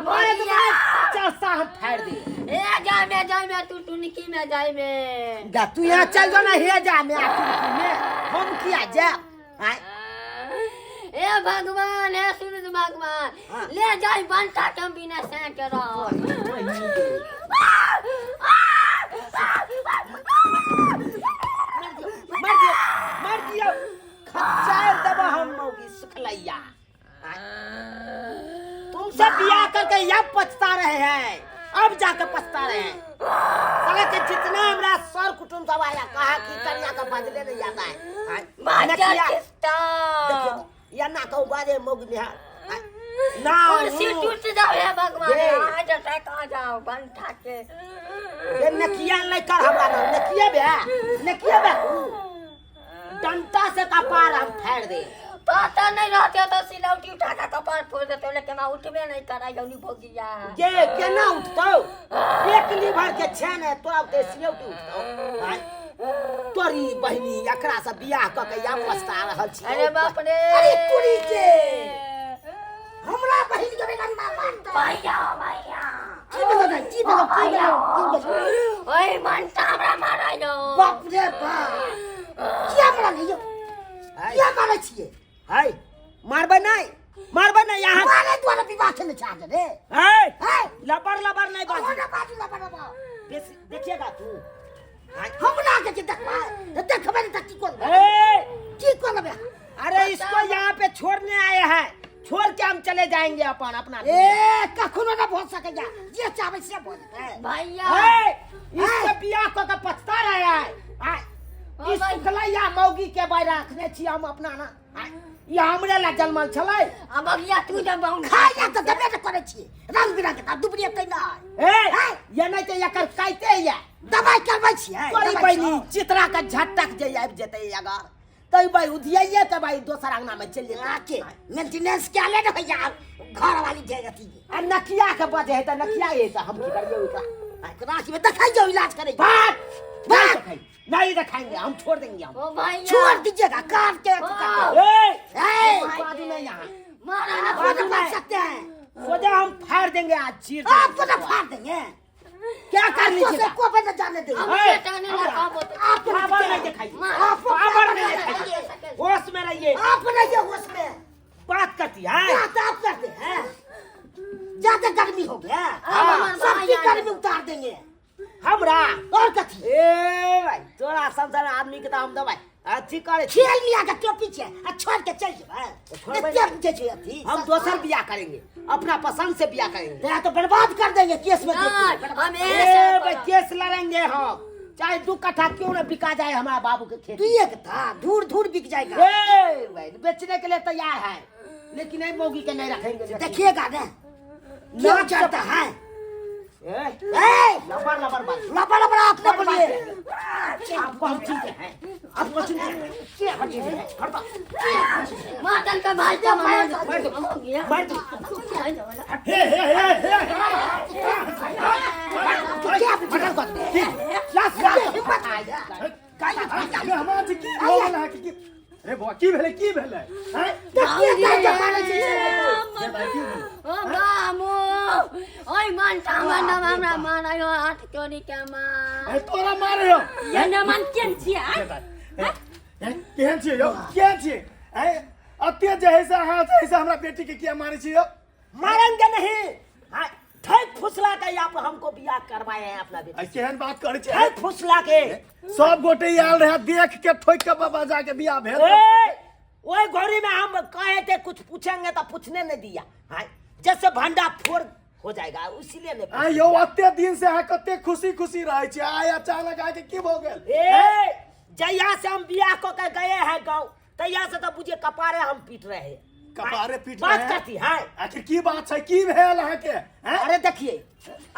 चलसा हम फाड़ दे ए जाए मैं तू टुनकी में जाए मैं जा तू यहाँ चल जो ना हे जा मैं टुनकी में हम किया जा ए भगवान हे सूरज भगवान ले जाए बनता तुम बिना से करो मर दिया खच्चार दबा हम मौगी सुखलैया तुमसे बियाह करके यह पछता रहे हैं अब जाकर पछता रहे हैं साला के जितना हमरा सर कुटुंब सब आया कहा कि कन्या का बदले नहीं जाता है या ना कहूँ बाजे मौगी निहार ना कुर्सी टूट जाए भगवान आज कहाँ जाओ बनता के ये नकिया लेकर हमरा नकिया बे डंटा से कपार हम फाड़ दे पता नहीं रहते तो सिलौटी उठा के कपार फोड़ देते लेकिन मैं उठबे नहीं करा जौनी भोगिया ये केना उठतो एक लीवर के छेन है तोरा ते सिलौटी उठतो तोरी बहिनी एकरा से बियाह क के या पछता रहल छी अरे बाप रे अरे कुड़ी के हमरा बहिन के बेटा मारता भैया की बोलो ओए मनता हमरा मारै लो बाप रे बाप क्या मारा लियो क्या मारे छिए हाय मारबे नहीं यहां मारे द्वारा विवाह के न चाह रे हाय लबर नहीं बाजी लबर देखिएगा तू हमरा के देखबे नहीं तक की कोन बे अरे इसको यहाँ पे छोड़ने आए हैं छोड़ के हम चले जाएंगे अपना कखनो ना बोल सकेगा ये चाहे से बोलते हैं भैया इसको बियाह को के पछता रहे हैं इस सुखलैया मौगी के बाहर रखने छी हम अपना ना ये हमरे ला जन्मल छलै अब अगिया तू जब खाया त दबे त करे छी रंग बिरंग के दुबरिया तै ना ये नहीं तो एकर काइते ये दवाई करबै छी कोई बनी चित्रा का झटक जे आबि जेतै अगर तई भाई उधियाइए के भाई दोसर अंगना में चल जेतै के मेंटेनेंस क्या ले भैया घर वाली जे जती आ नकिया के बजे है त नकिया ये त हम की करिए ओकरा राखी में देखाई जाओ इलाज करे बात नहीं दिखाएंगे हम छोड़ देंगे हम छोड़ दीजिएगा काट के बाजू में यहाँ मारा ना मार सकते हैं सोचा हम फाड़ देंगे आज चीर आपको ना फाड़ देंगे क्या कर लीजिएगा को पे न जाने देंगे आप पावर नहीं दिखाइए आप पावर नहीं दिखाइए होश में रहिए आप रहिए होश में बात करती है बात आप करते हैं ज्यादा गर्मी हो गया सबकी गर्मी उतार देंगे हमरा और कथी भाई तोरा समझन आदमी के त हम दबाई अच्छी करे खेल लिया के तो पीछे छोड़ के चल जेबे छोड़बे पूछे छी अथी हम दोसर बियाह करेंगे अपना पसंद से बियाह करेंगे तेरा तो बर्बाद कर देंगे केस में भाई केस लड़ेंगे हम चाहे 2 कट्ठा क्यों न बिका जाए हमारा बाबू के खेत एक था धूर बिक जाएगा भाई बेचने के लिए तैयार है लेकिन नहीं मौगी के नहीं रखेंगे देखिएगा ना क्या चाहता है लबर आपने बोलिए आपको हम चिंते हैं आपको चिंते हैं मातन का भाई का मार दो अरे बो की भेले हैं मामू ओए मन सामान हमरा मारयो हाथ चोरी के मार ए तोरा मारयो ये न मन केन छिए केहन छिए यो केहन छिए ए अत्ते जे है से हाथ ऐसा हमरा बेटी के किया मारे छिए मारेंगे नहीं हां ठैक फुसला के आप हमको बियाह करवाए हैं अपना बेटी केहन बात करे छी ठैक फुसला के सब गोटे आल रहे देख के ठोक के बाबा जाके बियाह भेल ओए घोड़ी में हम कहे थे कुछ पूछेंगे तो पूछने नहीं दिया हां जैसे भंडा फोड़ हो जाएगा इसीलिए नहीं यो अत्ते दिन से है कते खुशी रहे छी आय अचानक आके की हो गेल जया से हम बियाह को के गए हैं गांव तैया से तो बुझे कपारे हम पीट रहे हैं कपारे पीट बात करती है आखिर की बात है की भेल है के अरे देखिए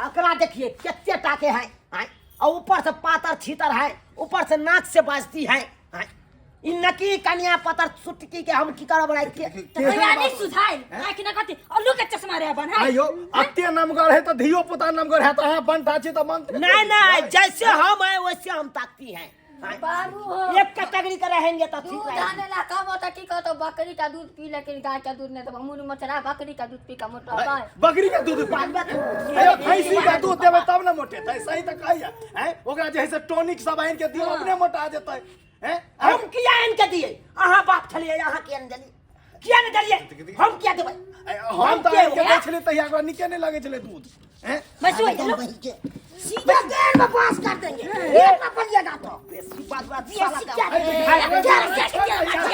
आंकड़ा देखिए कितने टाके हैं और ऊपर से पातर छीतर है ऊपर से नाक से बाजती है इनकी कन्या पतर सुटकी के हम की करब बनाई के भैया नहीं सुझाई आखि न कथि अल्लू के चश्मा रे बन आयो अत्ते नमगर है तो धियो पुता नमगर है तो हां बनता छी तो मन नहीं जैसे हम है वैसे हम ताकती हैं बाबू हो एक कैटेगरी का रहेंगे तो ठीक दूध रहेगा। आने ला कब होता की कहतो बकरी का दूध पी लेकिन गाय का दूध नहीं तो हमूर मचरा बकरी का दूध पी का मोटा है बकरी के दूध भैंसी का दूध देवे तब ना मोटे थे सही तो कहिए हैं ओकरा जे है से टॉनिक सब आइन के दियो अपने मोटा जेतै हैं हम किया इनके दिए अहाँ बाप छलिए अहाँ किया नहीं दिए किया नहीं दिए हम क्या देबै हम तो आइन के दै छले तहिया ओकरा निके नहीं लागे छले दूध हैं बस वही चलो सीधा देर में पास कर देंगे एक में बलिएगा तो बात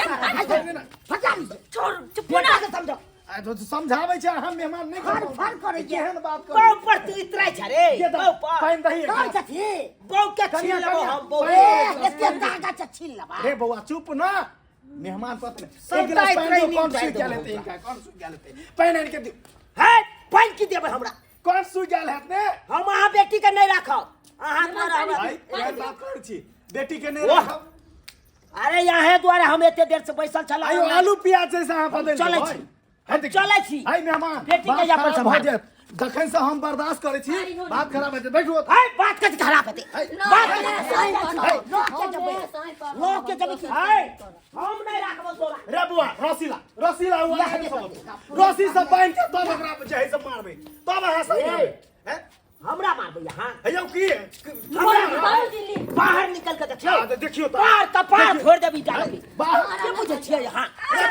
फटा लीजिए छोड़ चुप ना समझो तो समझावे छै हम मेहमान नहीं फन करे केहन बात कर कौ पर तू इतरा छ रे कौ पर पाइन दही कौन छथि बौ के छीन लेबो हम बौ एते दागा छ छीन लेबा रे बौआ चुप ना मेहमान पत सब एक गिलास दाई पानी ट्रेनिंग कौन दे सुई दो। क्या लेते इनका कौन सुई क्या लेते पाइन आइन के दियो है पाइन की देबै हमरा कौन सुई क्या लेत ने हम अहाँ बेटी के नहीं राखब अहाँ द्वारा भाई केहन बात कर छी बेटी के नहीं वाह। रखब अरे यहाँ द्वारा हम एते देर से बैसल छल आयो आलू प्याज जैसा अहाँ बदल चलै छी हम चलै छी हाय मेहमान बेटी के या पर भऽ जायत जखन से हम बर्दाश्त करै छी बात खराब हेतै बैठू है बात कथि खराब हेतै बात लोग लोग के जगह है हम नहीं राखब तोरा रे बुआ रसीला हुआ है सब रसी सब बांध के तब ओकरा जे है से मारबै तब अहाँ सही हेबै हैं हमरा मारबै यहाँ हेयौ की बाहर निकल के देखियो हाँ, तो देखियो तो। पार कपार फोड़ देबी डालबी बाहर के बुझे छियै यहाँ है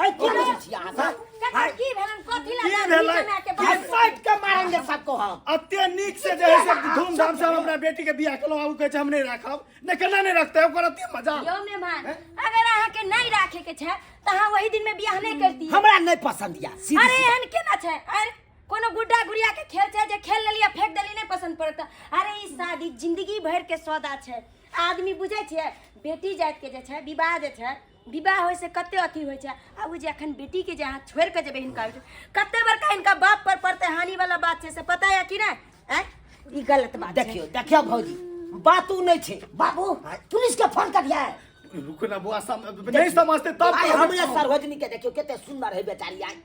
है की बुझे छियै यहाँ की भेलन कथि ला की भेलै? फाइट के मारेंगे सबको हम अत्ते नीक से जे है से धूमधाम से हम अपना बेटी के बियाह केलहुँ आब कहै छै हम नहीं राखब नहीं केना नहीं रखते ओकर अत्ते मजा यो मेहमान अगर अहाँ के नहीं राखे के छै त अहाँ वही दिन में बियाह नहीं करती हमरा नहीं पसंद या अरे एहन केना छै अरे कोनो गुड्डा गुड़िया के खेल छै जे खेल लेलिए फेंक देली नहीं पसंद पड़ता अरे ई शादी जिंदगी भर के सौदा छै आदमी बुझे छै बेटी जात के जे छै विवाह जे छै विवाह होय से कते अथी होय छै आ उ जे अखन बेटी के जे अहाँ छोड़ के जेबे हिनका कते बड़का इनका बाप पर पड़ते हानि वाला बात छै से पता है कि नहीं ई गलत बात देखियो देखियो भौजी बात उ नहीं छै बाबू पुलिस के फोन कर दिया रुको ना बुआ नहीं समझते तब आई हमरे सर्वजनी के देखियो केते सुंदर है बेचारी आई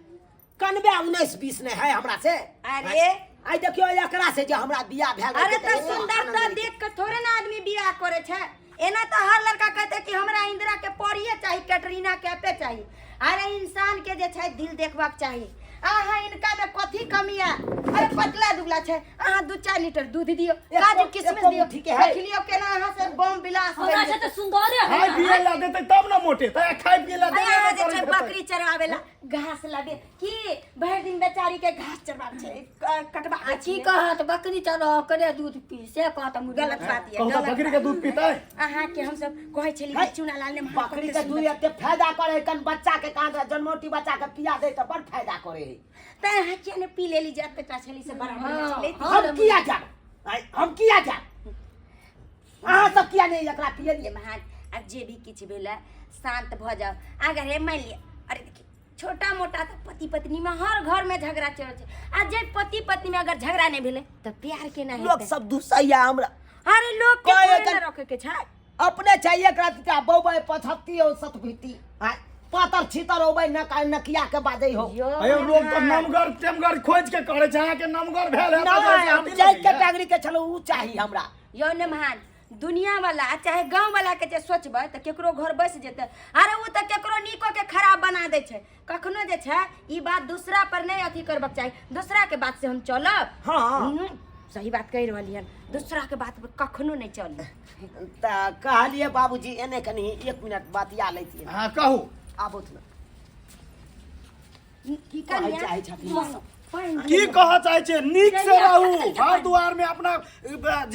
कनबे 19-20 ने है हमरा से अरे आई देखियो एकरा से जे हमरा बियाह भेल अरे तो सुंदरता देख के थोड़े ना आदमी बियाह करे छै एना तो हर लड़का कहते कि हमरा इंदिरा के पढ़िए चाहिए कैटरीना कैफे चाहिए अरे इंसान के जे छै दिल देखबाक चाहिए आहा इनका में कथी कमी है अरे पतला दुबला छै आहा 2-4 लीटर दूध दियो काजू किशमिश दियो ठीक है देख लियो केना अहाँ से बम विलास हमरा से तो सुंदर है खाय पिए ला देते तब ना मोटे त खाय पिए ला देते अहाँ जे छै बकरी चरावेला घास लाबे की भर दिन बेचारी के घास चरबाक छै कटबा की कहत बकरी चलो करे दूध पी से कहत गलत बात ये कहता बकरी के दूध पीता है अहाँ के हम सब कहै छली चूना लाल ने बकरी के दूध एते फायदा करे कन बच्चा के कांद जन्मोटी बच्चा के पिया दे त बड़ फायदा करे त अहाँ के ने पी लेली जात बेटा छली से बराबर चले हम किया जाब हम किया जाब अहाँ सब किया नहीं एकरा पिए लिए महान अब जे भी किछ भेला शांत भ जाओ अगर हे मान लिया अरे देखिए छोटा मोटा तो पति पत्नी में हर घर में झगड़ा चल छै आ जे पति पत्नी में अगर झगड़ा नहीं भेले तो प्यार के नहीं लोग सब दुसैया हमरा अरे लोग के कोई कोई एकर- ना रखे के छै अपने चाहिए एकरा का बौबै पछत्ती और सतभीती पातर छीतर होबै न का नकिया के बाजै हो अयो लोग तो नमगर टेमगर खोज के करे छै अहाँ के नमगर भेल है नहीं हम जय कैटेगरी के चलो उ चाहिए हमरा यो ने महान दुनिया वाला चाहे गांव वाला के जे सोचबै त केकरो घर बस जेतै अरे उ त केकरो नीको के खराब बना दै छै कखनो जे छै ई बात दूसरा पर नहीं अथी करबाक चाही दूसरा के बात से हम चलब हाँ सही बात कहि रहली हन दूसरा के बात पर कखनो नहीं चली त कहलिए बाबूजी एने कनी 1 मिनट बतिया लैतिए हां कहू आबोत न की कहै करिया चाहे छथिन की कह चाहे छै नीक से रहू घर दुआर में अपना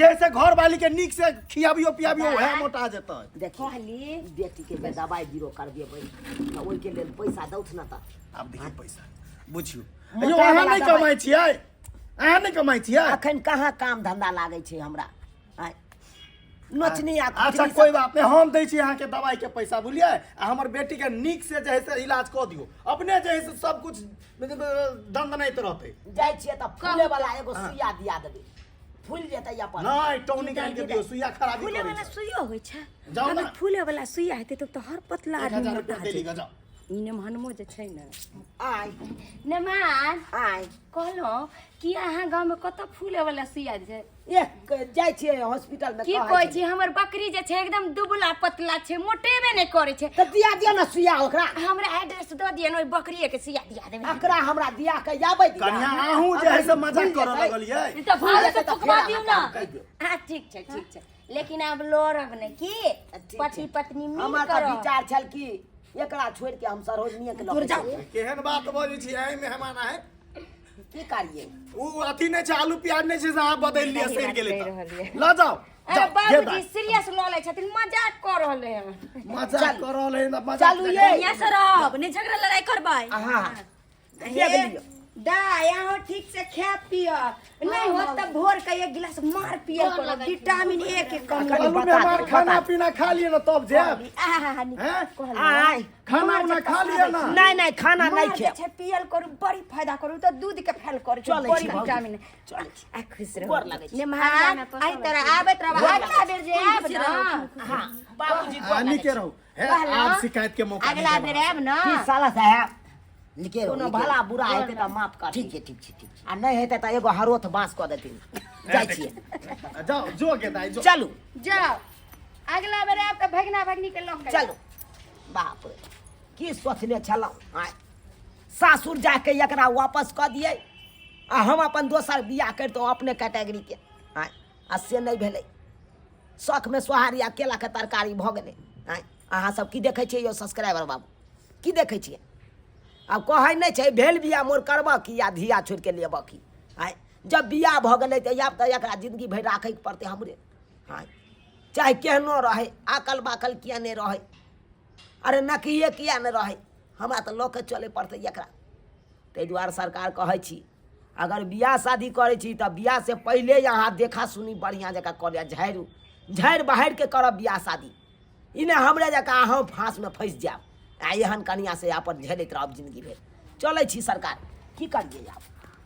जैसे घर वाली के नीक से खियाबियो पियाबियो है मोटा जेतै देखिए कहली बेटी के दवाई बीरो करबेबै त ओइ के लेल पैसा दउथ न त अब देखिए पैसा बुझियो अयो अहाँ नहीं कमाई छियै अहाँ नहीं कमाई छियै अखन कहाँ काम धंधा लागै छै हमरा आय नोचनी आ अच्छा कोई बात नहीं हम दै छी अहाँ के दवाई के पैसा बुझलिए आ हमर बेटी के नीक से जे है से इलाज क दियो अपने जे है से सब कुछ दंड नहीं तो रहते जाइ छियै त फूले वाला एगो सुइया दिया देबै फूल जेतै अपन नहीं टॉनिक आन के दियो सुइया खराबी फूले करे वाला छै सुइया होइ छै जाओ ना। अगर फूले वाला सुइया हेतै तो हर पतला आदमी 1000 मोटा रुपया दे छै लीगा जाओ ई नेमानमो जे छै ने आय नेमान आय कहलहुँ कि अहाँ गाँवमे कतऽ फूले वाला सुइया छै एक जाइ छियै हॉस्पिटल में की कहै छी हमर बकरी जे छै एकदम दुबला पतला छै मोटेबे नहि करै छै त दिया दिया ना सुइया ओकरा हमरा एड्रेस दऽ दियन ओइ बकरिये के सुइया दिया देबै एकरा हमरा दिया के आबै दिया कन्या आहू जे है से मजाक करऽ लगलियै ई तऽ भाग से तऽ फुकवा फेर दियौ अहाँ ना कहि दियौ। हाँ ठीक छै लेकिन अब लड़ब ने की ठीक पति छै। पत्नी मिल हमर कर तऽ विचार छल कि एकरा छोड़ के हम सरोजनी के लऽ जाओ केहन बात बजै छी एहि मेहमान है की करिए उ अथी नहि छै आलू प्याज नहि छै से अहाँ बदलि लिअ सड़ि गेलै कहि रहलियै। ल जाओ अरे जाओ, बाबूजी घेर सीरियस लऽ लै छथिन मजाक कऽ रहले हैं दाइ। मजाक कर रहल है मजाक चलू ये बढ़िया से रहब नहीं झगड़ा लड़ाई करबै हां दे दियो दाई यहाँ ठीक से खा पिया नहीं हो तब भोर का एक गिलास मार पिया करो विटामिन ए के कमी कहलू मेहमान खाना पीना खा लिए ना तब जाएब हैं आय खाना उना खा लिए ना नहीं नहीं खाना नहीं खे छै पियल करू बड़ी फायदा करू तो दूध के फैल करू चलै बड़ी छी, भाउजी। विटामिन चलै आ खुश गोर रहो लागै छी। नेमान आई तरह आबत रहो अगला बेर जे आब ना हां बाबूजी आ, नीके रहो है कहलौं, आप शिकायत के मौका नहीं अगला देना। बेर आब ना की साला साहब निके कोनो भला बुरा हेतै त माफ कर ठीक है ठीक है ठीक है आ नहीं हेतै त एगो हरोथ बांस क देथिन जाइ छियै जाओ जो के दाई जो चलू जाओ अगला बेर आब तो भगना भगनी के लोग चलू बाप रे की सोचने छलहुँ आय सासुर जाके एकरा वापस कऽ दियै आ हम अपन दोसर बियाह करितहुँ अपने कैटेगरी के आय आ से नहि भेलै शौखमे सोहारी आ केलाके तरकारी भऽ गेलै आय अहाँ सब की देखै छियै यौ सब्सक्राइबर बाबू की देखै छियै आब कहै नहि छै भेल बियाह मोर करबह की या धिया छोड़ि के लेबह की आय जब बियाह भऽ गेलै तऽ आब तऽ एकरा जिंदगी भरि राखैके पड़तै हमरे आय चाहे केहनो रहै आकल बाकल किया नहि रहै अरे नकिए किया नहि रहै हमरा तऽ लऽ के चले पड़तै एकरा ताहि दुआरे सरकार कहै छी अगर बियाह शादी करै छी तऽ बियाह से पहिले अहाँ देखा सुनी बढ़िआँ जकाँ करिया झाड़ि बहारि के करब बियाह शादी ई नहि हमरे जकाँ अहाँ फाँसमे फँसि जायब आ एहन कनिया से अपन झेलैत रहब जिंदगी भरि चलै छी सरकार की करिए आब